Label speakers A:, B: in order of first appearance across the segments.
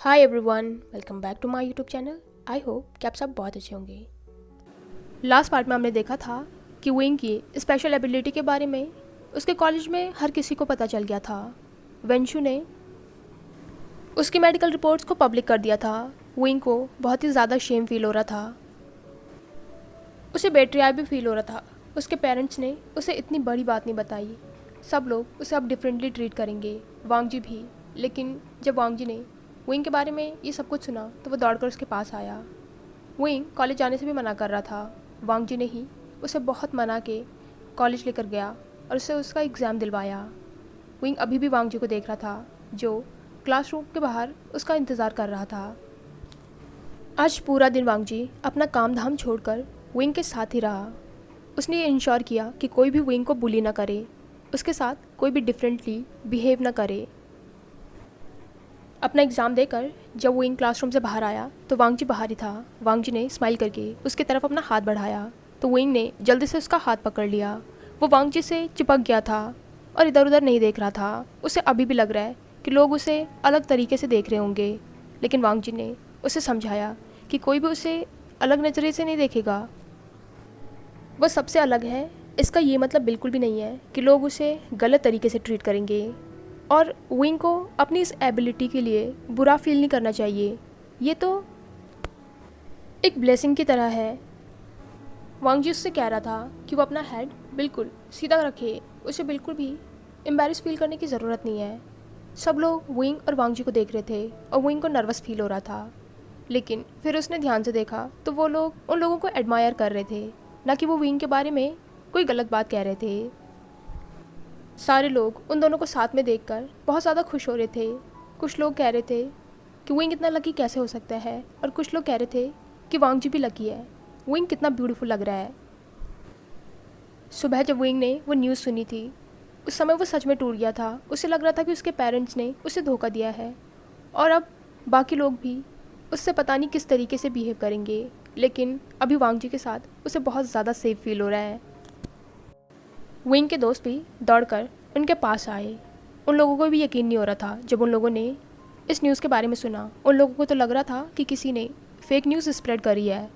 A: Hi everyone, welcome back to my YouTube channel. I hope कि आप सब बहुत अच्छे होंगे। लास्ट पार्ट में हमने देखा था कि विंग की स्पेशल एबिलिटी के बारे में उसके कॉलेज में हर किसी को पता चल गया था। वेंशु ने उसकी मेडिकल रिपोर्ट्स को पब्लिक कर दिया था। विंग को बहुत ही ज़्यादा शेम फील हो रहा था, उसे बेट्रियाई भी फील हो रहा था। उसके पेरेंट्स ने उसे इतनी बड़ी बात नहीं बताई। सब लोग उसे अब डिफरेंटली ट्रीट करेंगे, वांगजी भी। लेकिन जब वांगजी ने विंग के बारे में ये सब कुछ सुना तो वो दौड़कर उसके पास आया। विंग कॉलेज जाने से भी मना कर रहा था। वांगजी ने ही उसे बहुत मना के कॉलेज लेकर गया और उसे उसका एग्ज़ाम दिलवाया। विंग अभी भी वांगजी को देख रहा था, जो क्लासरूम के बाहर उसका इंतज़ार कर रहा था। आज पूरा दिन वांगजी अपना काम धाम छोड़कर विंग के साथ ही रहा। उसने ये इंश्योर किया कि कोई भी विंग को बुली ना करे, उसके साथ कोई भी डिफरेंटली बिहेव ना करे। अपना एग्ज़ाम देकर जब विंग क्लासरूम से बाहर आया तो वांगजी बाहर ही था। वांगजी ने स्माइल करके उसकी तरफ अपना हाथ बढ़ाया तो विंग ने जल्दी से उसका हाथ पकड़ लिया। वो वांगजी से चिपक गया था और इधर उधर नहीं देख रहा था। उसे अभी भी लग रहा है कि लोग उसे अलग तरीके से देख रहे होंगे, लेकिन वांगजी ने उसे समझाया कि कोई भी उसे अलग नज़रिए से नहीं देखेगा। वो सबसे अलग है, इसका ये मतलब बिल्कुल भी नहीं है कि लोग उसे गलत तरीके से ट्रीट करेंगे। और विंग को अपनी इस एबिलिटी के लिए बुरा फील नहीं करना चाहिए। ये तो एक ब्लेसिंग की तरह है। वांगजी उससे कह रहा था कि वो अपना हेड बिल्कुल सीधा रखे, उसे बिल्कुल भी एम्बैरेस फील करने की ज़रूरत नहीं है। सब लोग विंग और वांगजी को देख रहे थे और विंग को नर्वस फील हो रहा था। लेकिन फिर उसने ध्यान से देखा तो वो लोग उन लोगों को एडमायर कर रहे थे, ना कि वो विंग के बारे में कोई गलत बात कह रहे थे। सारे लोग उन दोनों को साथ में देखकर बहुत ज़्यादा खुश हो रहे थे। कुछ लोग कह रहे थे कि विंग इतना लकी कैसे हो सकता है, और कुछ लोग कह रहे थे कि वांगजी भी लकी है, विंग कितना ब्यूटीफुल लग रहा है। सुबह जब विंग ने वो न्यूज़ सुनी थी उस समय वो सच में टूट गया था। उसे लग रहा था कि उसके पेरेंट्स ने उसे धोखा दिया है और अब बाकी लोग भी उससे पता नहीं किस तरीके से बिहेव करेंगे। लेकिन अभी वांगजी के साथ उसे बहुत ज़्यादा सेफ फील हो रहा है। विंग के दोस्त भी दौड़कर उनके पास आए। उन लोगों को भी यकीन नहीं हो रहा था जब उन लोगों ने इस न्यूज़ के बारे में सुना। उन लोगों को तो लग रहा था कि किसी ने फेक न्यूज़ स्प्रेड करी है।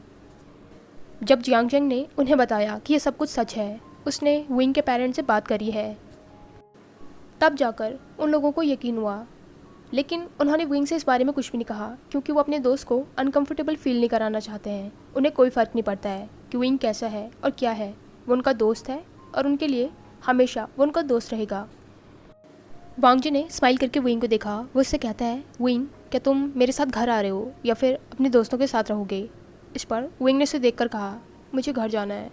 A: जब जियांगजेंग ने उन्हें बताया कि ये सब कुछ सच है, उसने विंग के पेरेंट्स से बात करी है, तब जाकर उन लोगों को यकीन हुआ। लेकिन उन्होंने विंग से इस बारे में कुछ भी नहीं कहा, क्योंकि वो अपने दोस्त को अनकंफर्टेबल फील नहीं कराना चाहते हैं। उन्हें कोई फ़र्क नहीं पड़ता है कि विंग कैसा है और क्या है। वो उनका दोस्त है और उनके लिए हमेशा वो उनका दोस्त रहेगा। वांगजी ने स्माइल करके विंग को देखा। वो उससे कहता है, विंग क्या तुम मेरे साथ घर आ रहे हो या फिर अपने दोस्तों के साथ रहोगे? इस पर विंग ने उसे देखकर कहा, मुझे घर जाना है।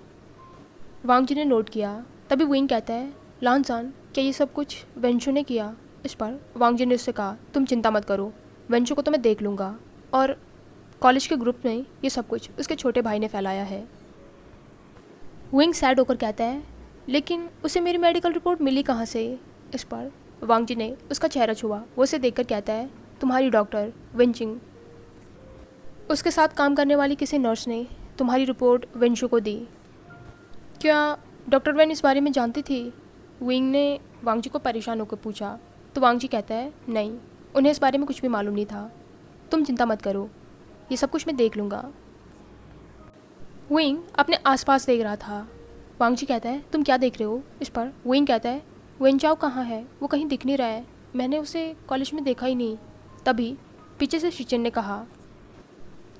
A: वांगजी ने नोट किया। तभी विंग कहता है, लानसान क्या ये सब कुछ वेंशु ने किया? इस पर वांगजी ने उससे कहा, तुम चिंता मत करो, वेंशु को तो मैं देख लूँगा। और कॉलेज के ग्रुप में ये सब कुछ उसके छोटे भाई ने फैलाया है। विंग सैड होकर कहता है, लेकिन उसे मेरी मेडिकल रिपोर्ट मिली कहाँ से? इस पर वांगजी ने उसका चेहरा छुआ। वो उसे देखकर कहता है, तुम्हारी डॉक्टर वेंचिंग, उसके साथ काम करने वाली किसी नर्स ने तुम्हारी रिपोर्ट वेंशु को दी। क्या डॉक्टर वेन इस बारे में जानती थी? विंग ने वांगजी को परेशान होकर पूछा। तो वांगजी कहता है, नहीं, उन्हें इस बारे में कुछ भी मालूम नहीं था। तुम चिंता मत करो, ये सब कुछ मैं देख लूँगा। विंग अपने आसपास देख रहा था। वांगजी कहता है, तुम क्या देख रहे हो? इस पर विंग कहता है, वेंचाओ कहाँ है? वो कहीं दिख नहीं रहा है, मैंने उसे कॉलेज में देखा ही नहीं। तभी पीछे से शिचन ने कहा,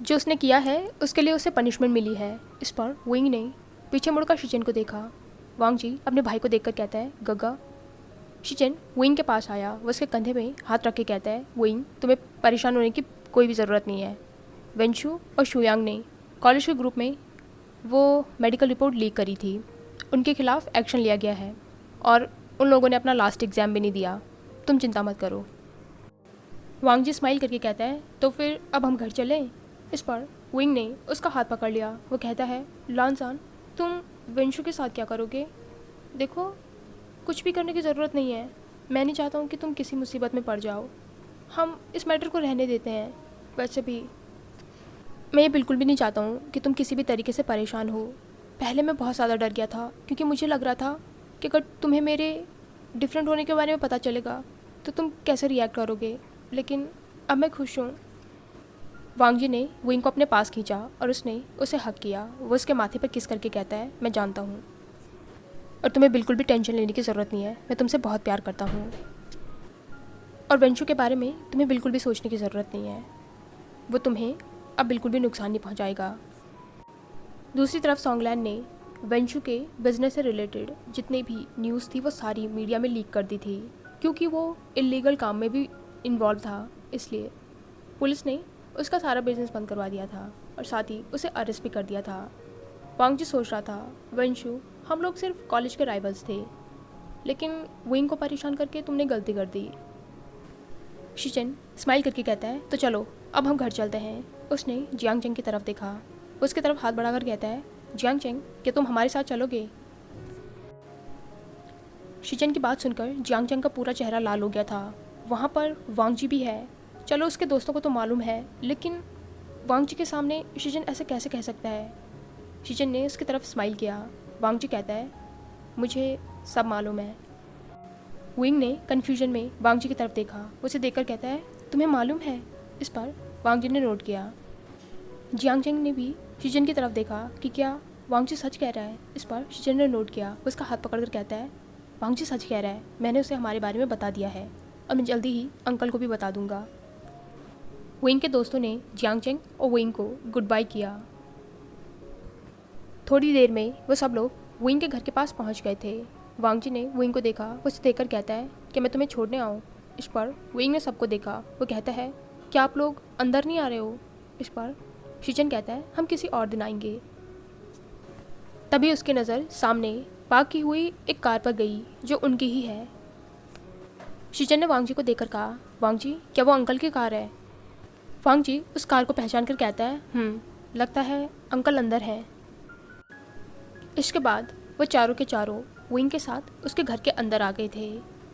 A: जो उसने किया है उसके लिए उसे पनिशमेंट मिली है। इस पर विंग ने पीछे मुड़कर शिचन को देखा। वांगजी अपने भाई को देखकर कहता है, गग्गा। शिचन विंग के पास आया। वो उसके कंधे में हाथ रख के कहता है, विंग तुम्हें परेशान होने की कोई भी ज़रूरत नहीं है। वेंशु और शुयांग ने कॉलेज के ग्रुप में वो मेडिकल रिपोर्ट लीक करी थी, उनके खिलाफ़ एक्शन लिया गया है और उन लोगों ने अपना लास्ट एग्ज़ाम भी नहीं दिया। तुम चिंता मत करो। वांगजी स्माइल करके कहता है, तो फिर अब हम घर चलें? इस पर विंग ने उसका हाथ पकड़ लिया। वो कहता है, लानसान तुम वेंशु के साथ क्या करोगे? देखो, कुछ भी करने की ज़रूरत नहीं है। मैं नहीं चाहता हूँ कि तुम किसी मुसीबत में पड़ जाओ। हम इस मैटर को रहने देते हैं। वैसे भी मैं ये बिल्कुल भी नहीं चाहता हूँ कि तुम किसी भी तरीके से परेशान हो। पहले मैं बहुत ज़्यादा डर गया था, क्योंकि मुझे लग रहा था कि अगर तुम्हें मेरे डिफरेंट होने के बारे में पता चलेगा तो तुम कैसे रिएक्ट करोगे। लेकिन अब मैं खुश हूँ। वांग जी ने विंग को अपने पास खींचा और उसने उसे हक किया। वो उसके माथे पर किस करके कहता है, मैं जानता हूँ और तुम्हें बिल्कुल भी टेंशन लेने की ज़रूरत नहीं है। मैं तुमसे बहुत प्यार करता हूँ और वेंशु के बारे में तुम्हें बिल्कुल भी सोचने की ज़रूरत नहीं है। वो तुम्हें अब बिल्कुल भी नुकसान नहीं पहुँचाएगा। दूसरी तरफ सॉन्गलैंड ने वेंशु के बिजनेस से रिलेटेड जितनी भी न्यूज़ थी वो सारी मीडिया में लीक कर दी थी, क्योंकि वो इलीगल काम में भी इन्वॉल्व था। इसलिए पुलिस ने उसका सारा बिजनेस बंद करवा दिया था और साथ ही उसे अरेस्ट भी कर दिया था। वांग जी सोच रहा था, वेंशु हम लोग सिर्फ कॉलेज के राइवल्स थे, लेकिन विंग को परेशान करके तुमने गलती कर दी। शिचन स्माइल करके कहता है, तो चलो अब हम घर चलते हैं। उसने जियांग चेंग की तरफ देखा। उसकी तरफ हाथ बढ़ाकर कहता है, जियांग चेंग क्या तुम हमारे साथ चलोगे? शिचन की बात सुनकर जियांग चेंग का पूरा चेहरा लाल हो गया था। वहाँ पर वांग जी भी है। चलो उसके दोस्तों को तो मालूम है, लेकिन वांग जी के सामने शिचन ऐसे कैसे कह सकता है? शिचन ने उसकी तरफ स्माइल किया। वांग जी कहता है, मुझे सब मालूम है। विंग ने कन्फ्यूजन में वांग जी की तरफ देखा। उसे देखकर कहता है, तुम्हें मालूम है? इस पर वांग जी ने नोट किया। जियांग चेंग ने भी शिचन की तरफ देखा कि क्या वांग जी सच कह रहा है। इस पर शिचन ने नोट किया। वो उसका हाथ पकड़कर कहता है, वांग जी सच कह रहा है। मैंने उसे हमारे बारे में बता दिया है और मैं जल्दी ही अंकल को भी बता दूंगा। विंग के दोस्तों ने जियांग चेंग और विंग को गुड बाय किया। थोड़ी देर में वो सब लोग विंग के घर के पास पहुंच गए थे। वांग जी ने विंग को देखा। वो उसे देखकर कहता है कि मैं तुम्हें छोड़ने आऊँ? इस पर विंग ने सबको देखा। वो कहता है, क्या आप लोग अंदर नहीं आ रहे हो? इस पर शिचन कहता है, हम किसी और दिन आएंगे। तभी उसकी नज़र सामने पार्क की हुई एक कार पर गई जो उनकी ही है। शिचन ने वांग जी को देखकर कहा, वांग जी क्या वो अंकल की कार है? वांग जी उस कार को पहचान कर कहता है, लगता है अंकल अंदर है। इसके बाद वो चारों के चारों विंग के साथ उसके घर के अंदर आ गए थे।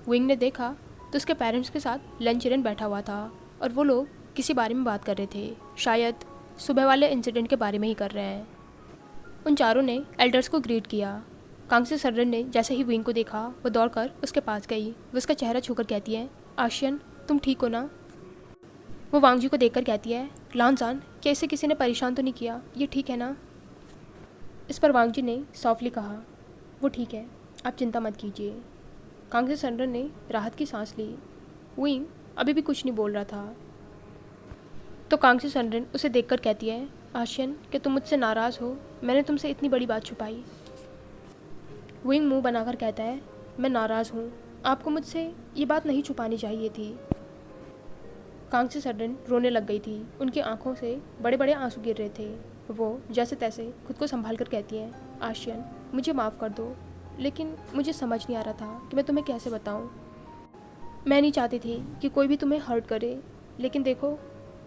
A: विंग ने देखा तो उसके पेरेंट्स के साथ लन चिरेन बैठा हुआ था और वो लोग किसी बारे में बात कर रहे थे। शायद सुबह वाले इंसिडेंट के बारे में ही कर रहे हैं। उन चारों ने एल्डर्स को ग्रीट किया। कांगसे सरन ने जैसे ही विंग को देखा वो दौड़कर उसके पास गई। वो उसका चेहरा छूकर कहती है, आशियन तुम ठीक हो ना? वो वांग जी को देखकर कहती है, लानजान क्या इसे किसी ने परेशान तो नहीं किया? ये ठीक है ना? इस पर वांग जी ने सॉफ्टली कहा, वो ठीक है, आप चिंता मत कीजिए। कांगसे सरन ने राहत की सांस ली। विंग अभी भी कुछ नहीं बोल रहा था। तो कांगसे सरन उसे देखकर कहती है, आशियन कि तुम मुझसे नाराज़ हो? मैंने तुमसे इतनी बड़ी बात छुपाई। विंग मुंह बनाकर कहता है, मैं नाराज़ हूँ। आपको मुझसे ये बात नहीं छुपानी चाहिए थी। कांगसे सरन रोने लग गई थी। उनकी आंखों से बड़े बड़े आंसू गिर रहे थे। वो जैसे तैसे खुद को संभाल कर कहती है, आशियन मुझे माफ़ कर दो, लेकिन मुझे समझ नहीं आ रहा था कि मैं तुम्हें कैसे बताऊँ। मैं नहीं चाहती थी कि कोई भी तुम्हें हर्ट करे, लेकिन देखो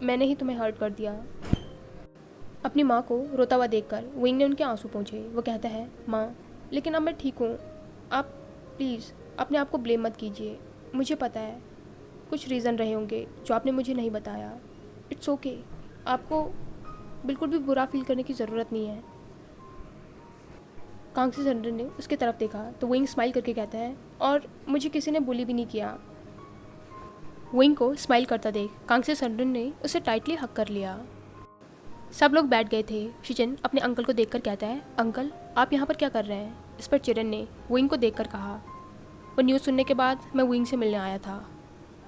A: मैंने ही तुम्हें हर्ट कर दिया। अपनी माँ को रोता हुआ देखकर विंग ने उनके आंसू पोंछे। वो कहता है, माँ लेकिन अब मैं ठीक हूँ। आप प्लीज़ अपने आप को ब्लेम मत कीजिए। मुझे पता है कुछ रीज़न रहे होंगे जो आपने मुझे नहीं बताया। इट्स ओके, आपको बिल्कुल भी बुरा फील करने की ज़रूरत नहीं है। कांगसे सरन ने उसकी तरफ देखा तो विंग स्माइल करके कहता है, और मुझे किसी ने बुली भी नहीं किया। विंग को स्माइल करता देख कांगसे सरन ने उसे टाइटली हक कर लिया। सब लोग बैठ गए थे। शिचन अपने अंकल को देखकर कहता है, अंकल आप यहाँ पर क्या कर रहे हैं? इस पर चिरन ने विंग को देखकर कहा, वो न्यूज़ सुनने के बाद मैं विंग से मिलने आया था।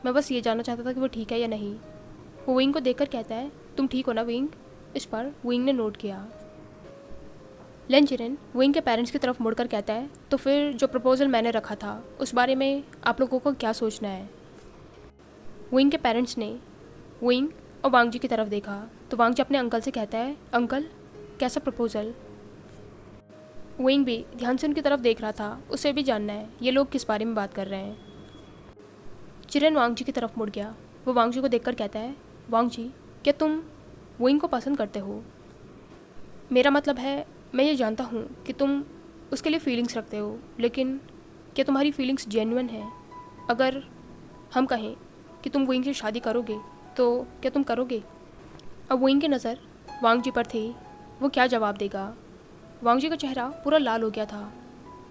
A: मैं बस ये जानना चाहता था कि वो ठीक है या नहीं। वो विंग को देखकर कहता है, तुम ठीक हो ना विंग? इस पर विंग ने नोट किया। लन चिरन विंग के पेरेंट्स की तरफ मुड़कर कहता है, तो फिर जो प्रपोजल मैंने रखा था उस बारे में आप लोगों को क्या सोचना है? विंग के पेरेंट्स ने विंग और वांग जी की तरफ देखा तो वांग जी अपने अंकल से कहता है, अंकल कैसा प्रपोजल? विंग भी ध्यान से उनकी तरफ देख रहा था। उसे भी जानना है ये लोग किस बारे में बात कर रहे हैं। चिरन वांग जी की तरफ मुड़ गया। वो वांग जी को देखकर कहता है, वांग जी क्या तुम विंग को पसंद करते हो? मेरा मतलब है मैं ये जानता हूँ कि तुम उसके लिए फीलिंग्स रखते हो, लेकिन क्या तुम्हारी फीलिंग्स जेन्युइन हैं? अगर हम कहें कि तुम विंग से शादी करोगे तो क्या तुम करोगे? अब विंग की नज़र वांग जी पर थी। वो क्या जवाब देगा? वांग जी का चेहरा पूरा लाल हो गया था।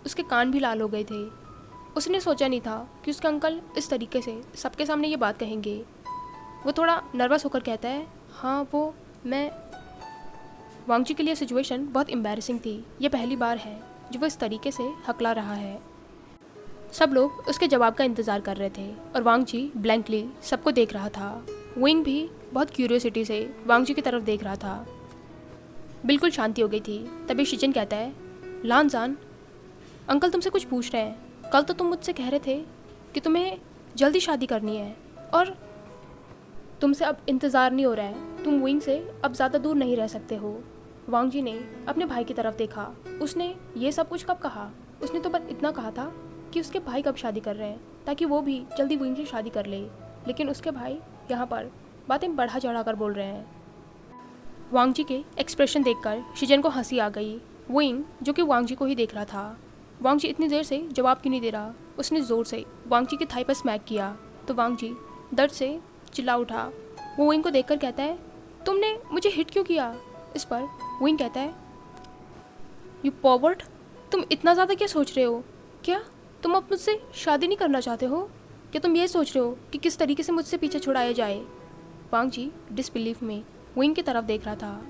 A: उसके कान भी लाल हो गए थे। उसने सोचा नहीं था कि उसके अंकल इस तरीके से सबके सामने ये बात कहेंगे। वो थोड़ा नर्वस होकर कहता है, हाँ वो मैं। वांगजी के लिए सिचुएशन बहुत एम्बैरेसिंग थी। ये पहली बार है जो वो इस तरीके से हकला रहा है। सब लोग उसके जवाब का इंतज़ार कर रहे थे और वांगजी ब्लैंकली सबको देख रहा था। विंग भी बहुत क्यूरियोसिटी से वांगजी की तरफ देख रहा था। बिल्कुल शांति हो गई थी। तभी शिचिन कहता है, लानजान अंकल तुमसे कुछ पूछ रहे हैं। कल तो तुम मुझसे कह रहे थे कि तुम्हें जल्दी शादी करनी है और तुमसे अब इंतज़ार नहीं हो रहा है। तुम विंग से अब ज़्यादा दूर नहीं रह सकते हो। वांगजी ने अपने भाई की तरफ देखा। उसने ये सब कुछ कब कहा? उसने तो बस इतना कहा था कि उसके भाई कब शादी कर रहे हैं ताकि वो भी जल्दी विंग से शादी कर ले। लेकिन उसके भाई यहाँ पर बातें बढ़ा चढ़ा कर बोल रहे हैं। वांगजी के एक्सप्रेशन देखकर शिजन को हंसी आ गई। विंग जो कि वांगजी को ही देख रहा था। वांगजी इतनी देर से जवाब क्यों नहीं दे रहा? उसने ज़ोर से वांगजी की थाई पर स्मैक किया तो वांगजी दर्द से चिल्ला उठा। वो विंग को देखकर कहता है, तुमने मुझे हिट क्यों किया? इस पर विंग कहता है, यू पॉवर्ड, तुम इतना ज़्यादा क्या सोच रहे हो? क्या तुम अब मुझसे शादी नहीं करना चाहते हो? क्या तुम ये सोच रहे हो कि किस तरीके से मुझसे पीछे छुड़ाया जाए? वांगजी डिसबिलीफ में विंग की तरफ देख रहा था।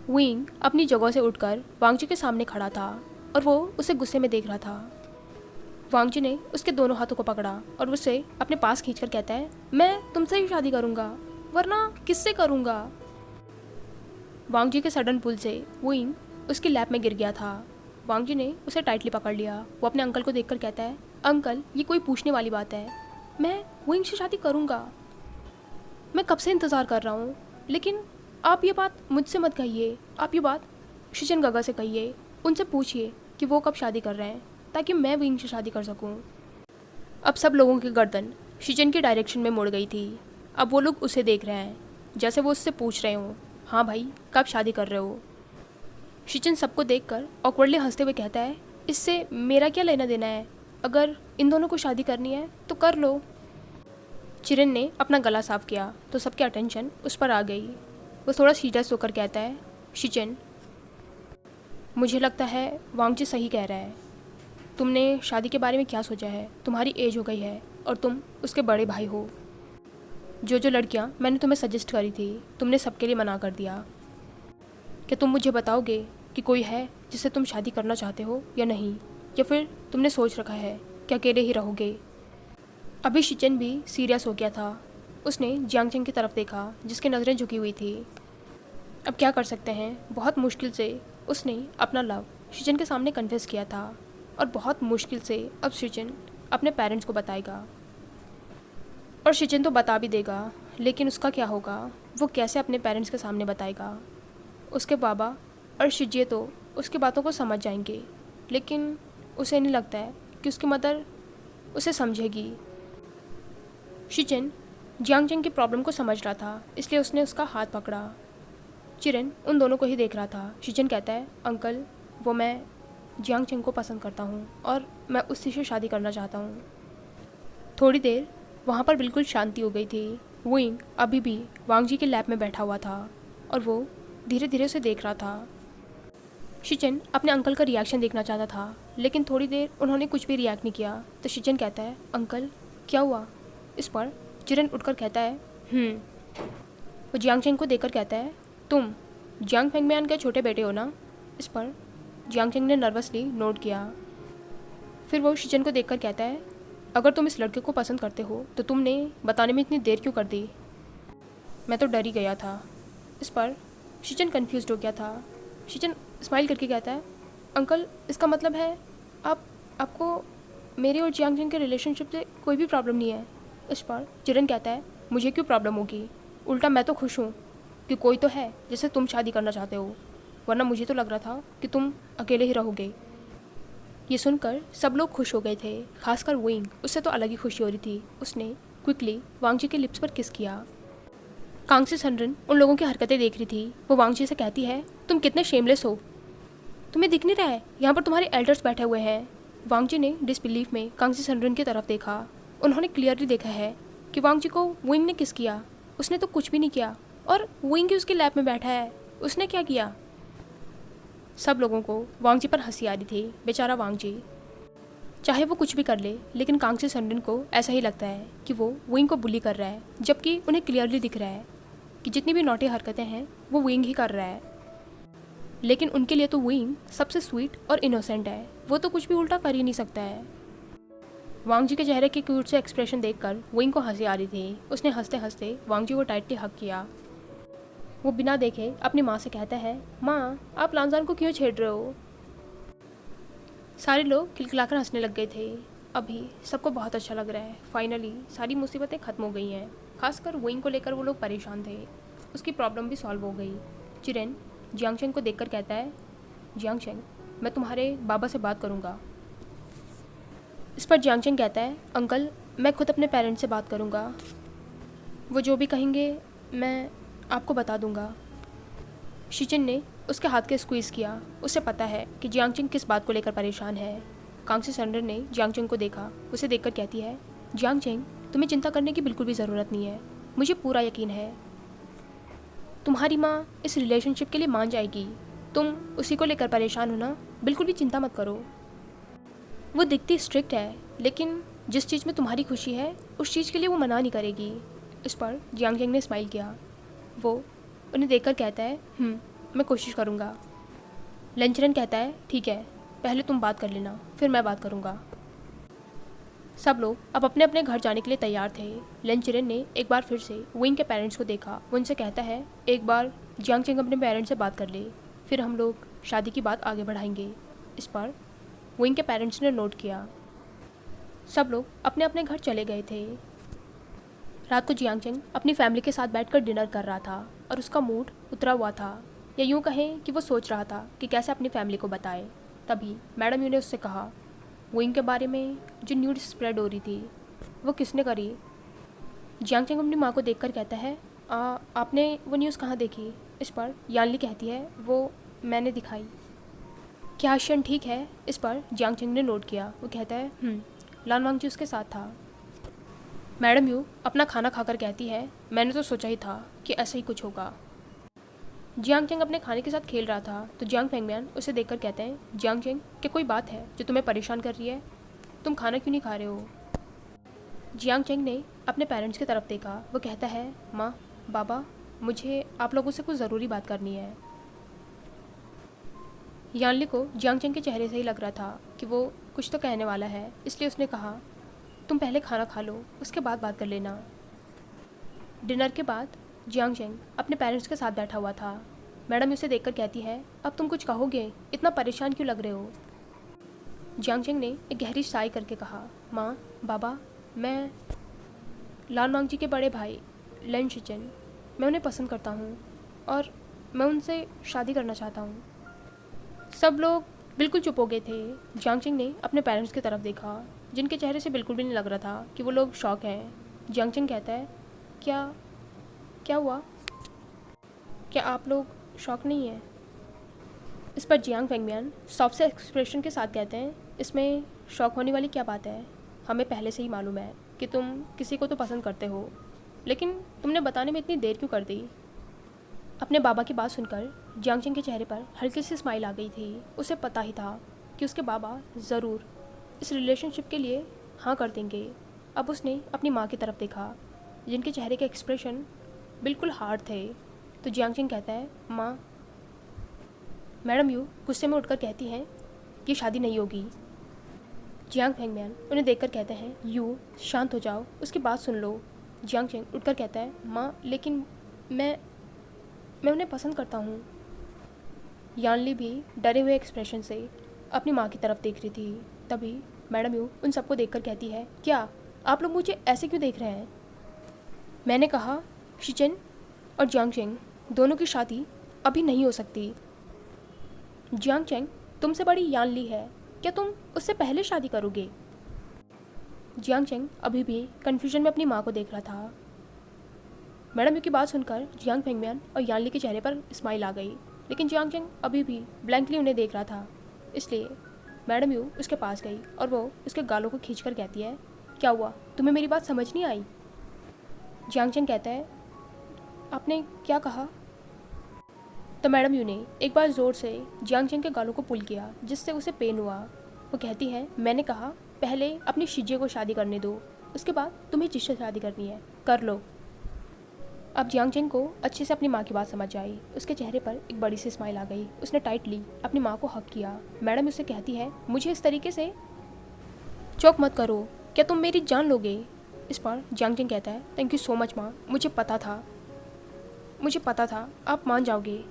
A: विंग अपनी जगह से उठकर वांगजी के सामने खड़ा था और वो उसे गुस्से में देख रहा था। वांगजी ने उसके दोनों हाथों को पकड़ा और उसे अपने पास खींचकर कहता है, मैं तुमसे ही शादी करूँगा, वरना किससे करूँगा? वांगजी के सडन पुल से विंग उसकी लैप में गिर गया था। वांगजी ने उसे टाइटली पकड़ लिया। वो अपने अंकल को देखकर कहता है, अंकल ये कोई पूछने वाली बात है, मैं विंग से शादी करूँगा। मैं कब से इंतज़ार कर रहा हूँ, लेकिन आप ये बात मुझसे मत कहिए। आप ये बात शिचिन गगा से कहिए। उनसे पूछिए कि वो कब शादी कर रहे हैं ताकि मैं विंग से शादी कर सकूँ। अब सब लोगों की गर्दन शिचिन की डायरेक्शन में मुड़ गई थी। अब वो लोग उसे देख रहे हैं जैसे वो उससे पूछ रहे हों, हाँ भाई कब शादी कर रहे हो? शिचिन सबको देखकर ऑकवर्डली हंसते हुए कहता है, इससे मेरा क्या लेना देना है? अगर इन दोनों को शादी करनी है तो कर लो। चिरन ने अपना गला साफ किया तो सबकी अटेंशन उस पर आ गई। वो थोड़ा सीरियस होकर कहता है, शिचिन मुझे लगता है वांगजी सही कह रहा है। तुमने शादी के बारे में क्या सोचा है? तुम्हारी एज हो गई है और तुम उसके बड़े भाई हो। जो लड़कियां मैंने तुम्हें सजेस्ट करी थी तुमने सबके लिए मना कर दिया। क्या तुम मुझे बताओगे कि कोई है जिससे तुम शादी करना चाहते हो या नहीं? या फिर तुमने सोच रखा है कि अकेले ही रहोगे? अभी शिचिन भी सीरियस हो गया था। उसने जियांगचेंग की तरफ देखा जिसकी नज़रें झुकी हुई थी। अब क्या कर सकते हैं? बहुत मुश्किल से उसने अपना लव शिचिन के सामने कन्फेस किया था और बहुत मुश्किल से अब शिचिन अपने पेरेंट्स को बताएगा। और शिचिन तो बता भी देगा, लेकिन उसका क्या होगा? वो कैसे अपने पेरेंट्स के सामने बताएगा? उसके बाबा और शिजिए तो उसकी बातों को समझ जाएंगे, लेकिन उसे नहीं लगता है कि उसकी मदर उसे समझेगी। शिचिन जियांगचेंग की प्रॉब्लम को समझ रहा था, इसलिए उसने उसका हाथ पकड़ा। चिरन उन दोनों को ही देख रहा था। शिचिन कहता है, अंकल वो मैं जियांगचेंग को पसंद करता हूँ और मैं उसी से शादी करना चाहता हूँ। थोड़ी देर वहाँ पर बिल्कुल शांति हो गई थी। विंग अभी भी वांगजी के लैब में बैठा हुआ था और वो धीरे धीरे उसे देख रहा था। शिचिन अपने अंकल का रिएक्शन देखना चाहता था, लेकिन थोड़ी देर उन्होंने कुछ भी रिएक्ट नहीं किया। तो शिचिन कहता है, अंकल क्या हुआ? इस पर चिरन उठकर कहता है, वो जियांगचेंग को देखकर कहता है, तुम जियांग फेंगमियान के छोटे बेटे हो ना? इस पर जियांगचेंग ने नर्वसली नोट किया। फिर वो शिचिन को देखकर कहता है, अगर तुम इस लड़के को पसंद करते हो तो तुमने बताने में इतनी देर क्यों कर दी? मैं तो डर ही गया था। इस पर शिचिन कन्फ्यूज्ड हो गया था। शिचिन स्माइल करके कहता है, अंकल इसका मतलब है आपको मेरे और जियांगचेंग के रिलेशनशिप से कोई भी प्रॉब्लम नहीं है? इस पर चिरन कहता है, मुझे क्यों प्रॉब्लम होगी? उल्टा मैं तो खुश हूँ कि कोई तो है जिससे तुम शादी करना चाहते हो, वरना मुझे तो लग रहा था कि तुम अकेले ही रहोगे। ये सुनकर सब लोग खुश हो गए थे, खासकर विंग। उससे तो अलग ही खुशी हो रही थी। उसने क्विकली वांगजी के लिप्स पर किस किया। कांगसी सनरन उन लोगों की हरकतें देख रही थी। वो वांगजी से कहती है, तुम कितने शेमलेस हो, तुम्हें दिख नहीं रहा है यहाँ पर तुम्हारे एल्डर्स बैठे हुए हैं। वांगजी ने डिसबिलीफ में कांगसी सनरन की तरफ देखा। उन्होंने क्लियरली देखा है कि वांगजी को विंग ने किस किया। उसने तो कुछ भी नहीं किया और विंग ही उसके लैब में बैठा है। उसने क्या किया? सब लोगों को वांगजी पर हंसी आ रही थी। बेचारा वांगजी। चाहे वो कुछ भी कर ले, लेकिन कांगची सनरिन को ऐसा ही लगता है कि वो विंग को बुली कर रहा है, जबकि उन्हें क्लियरली दिख रहा है कि जितनी भी नॉटी हरकतें हैं वो विंग ही कर रहा है। लेकिन उनके लिए तो विंग सबसे स्वीट और इनोसेंट है, वो तो कुछ भी उल्टा कर ही नहीं सकता है। वांग जी के चेहरे के क्यूट से एक्सप्रेशन देखकर विंग को हंसी आ रही थी। उसने हंसते हंसते वांग जी को टाइटली हग किया। वो बिना देखे अपनी माँ से कहता है, माँ आप लांजान को क्यों छेड़ रहे हो। सारे लोग खिलखिलाकर हंसने लग गए थे। अभी सबको बहुत अच्छा लग रहा है, फाइनली सारी मुसीबतें ख़त्म हो गई हैं। खासकर विंग को लेकर वो लोग परेशान थे, उसकी प्रॉब्लम भी सॉल्व हो गई। चिरेन जियांगचेंग को देखकर कहता है, जियांगचेंग मैं तुम्हारे बाबा से बात करूँगा। इस पर जियांगचेंग कहता है, अंकल मैं खुद अपने पेरेंट्स से बात करूँगा, वो जो भी कहेंगे मैं आपको बता दूँगा। शिचिन ने उसके हाथ के स्क्वीज़ किया। उसे पता है कि जियांगचेंग किस बात को लेकर परेशान है। कांगची सनरिन ने जियांगचेंग को देखा। उसे देखकर कहती है, जियांगचेंग तुम्हें चिंता करने की बिल्कुल भी ज़रूरत नहीं है, मुझे पूरा यकीन है तुम्हारी माँ इस रिलेशनशिप के लिए मान जाएगी। तुम उसी को लेकर परेशान हो ना, बिल्कुल भी चिंता मत करो। वो दिखती स्ट्रिक्ट है, लेकिन जिस चीज़ में तुम्हारी खुशी है उस चीज़ के लिए वो मना नहीं करेगी। इस पर जियांगचेंग ने स्माइल किया। वो उन्हें देखकर कहता है, मैं कोशिश करूँगा। लेंचरन कहता है, ठीक है, पहले तुम बात कर लेना, फिर मैं बात करूँगा। सब लोग अब अपने अपने घर जाने के लिए तैयार थे। लेंचरन ने एक बार फिर से विंग के पेरेंट्स को देखा। वो उनसे कहता है, एक बार जियांगचेंग अपने पेरेंट्स से बात कर ले, फिर हम लोग शादी की बात आगे बढ़ाएंगे। इस पर विंग के पेरेंट्स ने नोट किया। सब लोग अपने अपने घर चले गए थे। रात को जियांगचेंग अपनी फैमिली के साथ बैठकर डिनर कर रहा था और उसका मूड उतरा हुआ था, या यूँ कहें कि वो सोच रहा था कि कैसे अपनी फैमिली को बताए। तभी मैडम यू ने उससे कहा, विंग के बारे में जो न्यूज़ स्प्रेड हो रही थी वो किसने करी। जियांगचेंग अपनी माँ को देखकर कहता है, आपने वो न्यूज़ कहाँ देखी। इस पर यानली कहती है, वो मैंने दिखाई। क्या शन ठीक है। इस पर जियांगचेंग ने नोट किया। वो कहता है, लान वांगजी उसके साथ था। मैडम यू अपना खाना खाकर कहती है, मैंने तो सोचा ही था कि ऐसा ही कुछ होगा। जियांगचेंग अपने खाने के साथ खेल रहा था तो जियांग फेंगमियान उसे देखकर कहते हैं, जियांगचेंग क्या कोई बात है जो तुम्हें परेशान कर रही है, तुम खाना क्यों नहीं खा रहे हो। जियांगचेंग ने अपने पेरेंट्स की तरफ देखा। वो कहता है, माँ बाबा मुझे आप लोगों से कुछ ज़रूरी बात करनी है। यानली को जियांगचेंग के चेहरे से ही लग रहा था कि वो कुछ तो कहने वाला है, इसलिए उसने कहा, तुम पहले खाना खा लो, उसके बाद बात कर लेना। डिनर के बाद जियांगचेंग अपने पेरेंट्स के साथ बैठा हुआ था। मैडम उसे देखकर कहती है, अब तुम कुछ कहोगे, इतना परेशान क्यों लग रहे हो। जियांगचेंग ने एक गहरी साई करके कहा, माँ बाबा मैं लान वांगजी के बड़े भाई लेन शिचिन, मैं उन्हें पसंद करता हूँ और मैं उनसे शादी करना चाहता हूँ। सब लोग बिल्कुल चुप हो गए थे। जियांगचेंग ने अपने पेरेंट्स की तरफ देखा, जिनके चेहरे से बिल्कुल भी नहीं लग रहा था कि वो लोग शॉक हैं। जियांगचेंग कहता है, क्या हुआ, क्या आप लोग शॉक नहीं हैं। इस पर जियांग फेंगमियान सॉफ्ट से एक्सप्रेशन के साथ कहते हैं, इसमें शॉक होने वाली क्या बात है, हमें पहले से ही मालूम है कि तुम किसी को तो पसंद करते हो, लेकिन तुमने बताने में इतनी देर क्यों कर दी। अपने बाबा की बात सुनकर जियांगचेंग के चेहरे पर हल्की सी स्माइल आ गई थी। उसे पता ही था कि उसके बाबा ज़रूर इस रिलेशनशिप के लिए हाँ कर देंगे। अब उसने अपनी माँ की तरफ देखा, जिनके चेहरे के एक्सप्रेशन बिल्कुल हार्ड थे। तो जियांगचेंग कहता है, माँ। मैडम यू गुस्से में उठकर कहती हैं, ये शादी नहीं होगी। जियांग फेंगमियान उन्हें देखकर कहते हैं, यू शांत हो जाओ, उसकी बात सुन लो। जियांगचेंग उठकर कहता है, माँ लेकिन मैं उन्हें पसंद करता हूँ। यानली भी डरे हुए एक्सप्रेशन से अपनी माँ की तरफ देख रही थी। तभी मैडम यू उन सबको देखकर कहती है, क्या आप लोग मुझे ऐसे क्यों देख रहे हैं। मैंने कहा शिचिन और जियांगचेंग दोनों की शादी अभी नहीं हो सकती। जियांगचेंग तुमसे बड़ी यानली है, क्या तुम उससे पहले शादी करोगे। जियांगचेंग अभी भी कन्फ्यूजन में अपनी माँ को देख रहा था। मैडम यू की बात सुनकर जियांग फेंगमियान और यानली के चेहरे पर स्माइल आ गई, लेकिन जियांगचेंग अभी भी ब्लैंकली उन्हें देख रहा था। इसलिए मैडम यू उसके पास गई और वो उसके गालों को खींचकर कहती है, क्या हुआ, तुम्हें मेरी बात समझ नहीं आई। जियांगचेंग कहता है, आपने क्या कहा। तो मैडम यू ने एक बार ज़ोर से जियांगचेंग के गालों को पुल किया, जिससे उसे पेन हुआ। वो कहती है, मैंने कहा पहले अपनी शिजे को शादी करने दो, उसके बाद तुम्हें जिससे शादी करनी है कर लो। अब जियांग चेंग को अच्छे से अपनी माँ की बात समझ आई। उसके चेहरे पर एक बड़ी सी स्माइल आ गई। उसने टाइटली अपनी माँ को हक किया। मैडम उससे कहती है, मुझे इस तरीके से चौक मत करो, क्या तुम मेरी जान लोगे? इस पर जियांग चेंग कहता है, थैंक यू सो मच माँ, मुझे पता था आप मान जाओगे।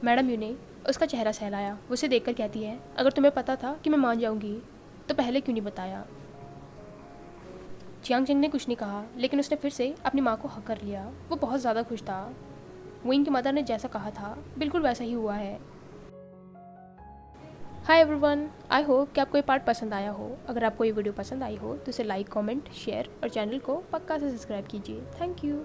A: मैडम यू ने उसका चेहरा सहलाया। वो उसे देखकर कहती है, अगर तुम्हें पता था कि मैं मान जाऊंगी तो पहले क्यों नहीं बताया? जियांग चेंग ने कुछ नहीं कहा, लेकिन उसने फिर से अपनी माँ को हक कर लिया। वो बहुत ज़्यादा खुश था। विंग की मदर ने जैसा कहा था बिल्कुल वैसा ही हुआ है। हाय एवरीवन, आई होप कि आपको ये पार्ट पसंद आया हो। अगर आपको ये वीडियो पसंद आई हो तो इसे लाइक, कमेंट, शेयर और चैनल को पक्का से सब्सक्राइब कीजिए। Thank you.